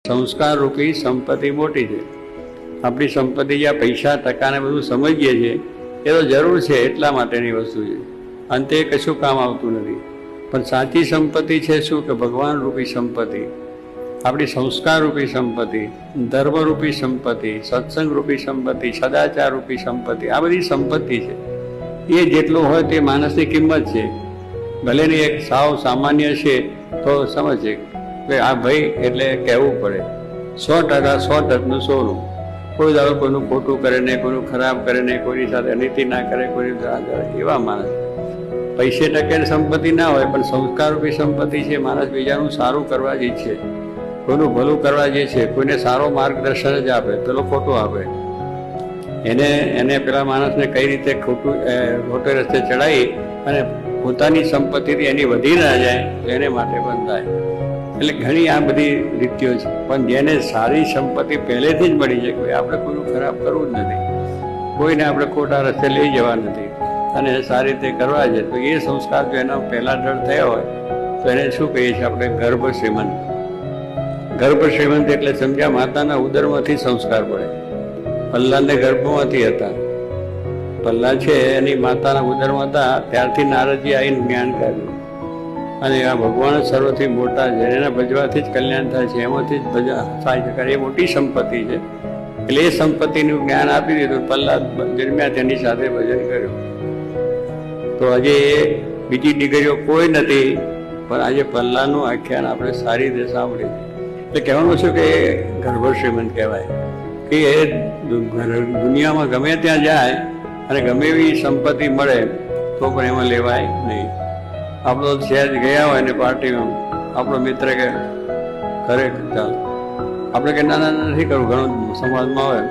સંસ્કાર રૂપી સંપત્તિ મોટી છે. આપણી સંપત્તિ જ્યાં પૈસા ટકાને બધું સમજીએ છીએ એ તો જરૂર છે, એટલા માટેની વસ્તુ છે, અંતે કશું કામ આવતું નથી. પણ સાચી સંપત્તિ છે શું કે ભગવાન રૂપી સંપત્તિ, આપણી સંસ્કાર રૂપી સંપત્તિ, ધર્મ રૂપી સંપત્તિ, સત્સંગ રૂપી સંપત્તિ, સદાચાર રૂપી સંપત્તિ, આ બધી સંપત્તિ છે. એ જેટલું હોય તે માણસની કિંમત છે. ભલે ને એક સાવ સામાન્ય છે તો સમજે કે આ ભાઈ એટલે કહેવું પડે 100% સોનું. કોઈ દાડો કોઈનું ખોટું કરે નહીં, કોઈનું ખરાબ કરે નહીં, કોઈની સાથે અનીતિ ના કરે, કોઈની કરે, એવા માણસ. પૈસે ટકે સંપત્તિ ના હોય પણ સંસ્કાર રૂપી સંપત્તિ છે. માણસ બીજાનું સારું કરવા જ ઈચ્છે, કોઈનું ભલું કરવા જ ઈચ્છે, કોઈને સારો માર્ગદર્શન જ આપે, પેલો ખોટું આપે. એને પેલા માણસને કઈ રીતે ખોટે રસ્તે ચડાવી અને પોતાની સંપત્તિથી એની વધી ના જાય એને માટે પણ થાય. એટલે ઘણી આ બધી રીતિઓ છે. પણ જેને સારી સંપત્તિ પહેલેથી જ મળી છે, કોઈ આપણે કોઈનું ખરાબ કરવું જ નથી, કોઈને આપણે ખોટા રસ્તે લઈ જવા નથી અને સારી રીતે કરવા છે, તો એ સંસ્કાર જો એના પહેલા દ્રઢ થયા હોય તો એને શું કહીએ છીએ આપણે? ગર્ભ શ્રીમંત. ગર્ભ શ્રીમંત એટલે સમજ્યા માતાના ઉદરમાંથી સંસ્કાર પડે. પ્રહલાદને ગર્ભમાંથી હતા. પ્રહલાદ છે એની માતાના ઉદરમાં હતા ત્યારથી નારદજી આવીને જ્ઞાન કાઢ્યું. અને આ ભગવાન સર્વથી મોટા છે, એના ભજવાથી જ કલ્યાણ થાય છે, એમાંથી જ ભજવા થાય છે. એ મોટી સંપત્તિ છે. એટલે એ સંપત્તિનું જ્ઞાન આપી દીધું. પ્રહલાદ જન્મ્યા તેની સાથે ભજન કર્યું. તો આજે બીજી દીકરીઓ કોઈ નથી, પણ આજે પ્રહલાદનું આખ્યાન આપણે સારી રીતે સાંભળ્યું. એટલે કહેવાનું છું કે એ ગર્ભ શ્રીમંત કહેવાય કે એ દુનિયામાં ગમે ત્યાં જાય અને ગમે એવી સંપત્તિ મળે તો પણ એમાં લેવાય નહીં. આપણો શહેર ગયા હોય ને પાર્ટીમાં આપણો મિત્ર કે ઘરે ચાલ, આપણે કે ના નથી કરવું, ઘણું સમાજમાં હોય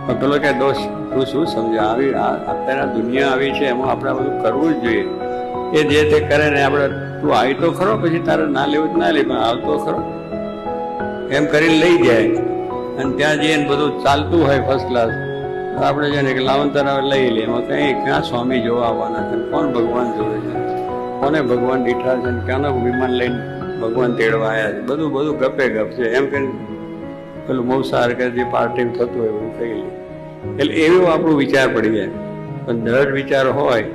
પણ પેલો કે દોષ તું શું સમજે, આવી અત્યારે દુનિયા આવી છે એમાં આપણે બધું કરવું જ જોઈએ. એ જે તે કરે ને આપણે તું આવી તો ખરો, પછી તારે ના લેવું જ ના લે, પણ આવતો ખરો એમ કરીને લઈ જાય. અને ત્યાં જઈને બધું ચાલતું હોય ફર્સ્ટ ક્લાસ, આપણે જઈને કે લાવંતર લઈ લે. એમાં કંઈ ક્યાં સ્વામી જોવા આવવાના છે, કોણ ભગવાન જોડે છે, કોને ભગવાન દીઠા છે, ક્યાંનો વિમાન લઈને ભગવાન તેડવા આવ્યા છે, બધું ગપે ગપ છે. એમ કે પેલું મૌસાર કે જે પાર્ટી થતું હોય એવું કહી લે. એટલે એવો આપણો વિચાર પડી જાય. પણ દ્રઢ વિચાર હોય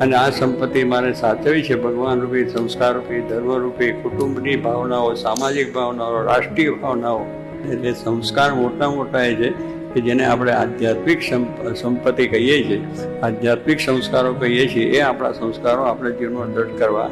અને આ સંપત્તિ મારે સાચવી છે, ભગવાન રૂપી, સંસ્કાર રૂપી, ધર્મ રૂપી, કુટુંબની ભાવનાઓ, સામાજિક ભાવનાઓ, રાષ્ટ્રીય ભાવનાઓ, એટલે સંસ્કાર મોટા એ છે કે જેને આપણે આધ્યાત્મિક સંપત્તિ કહીએ છીએ, આધ્યાત્મિક સંસ્કારો કહીએ છીએ. એ આપણા સંસ્કારો આપણે જીવનમાં દ્રઢ કરવા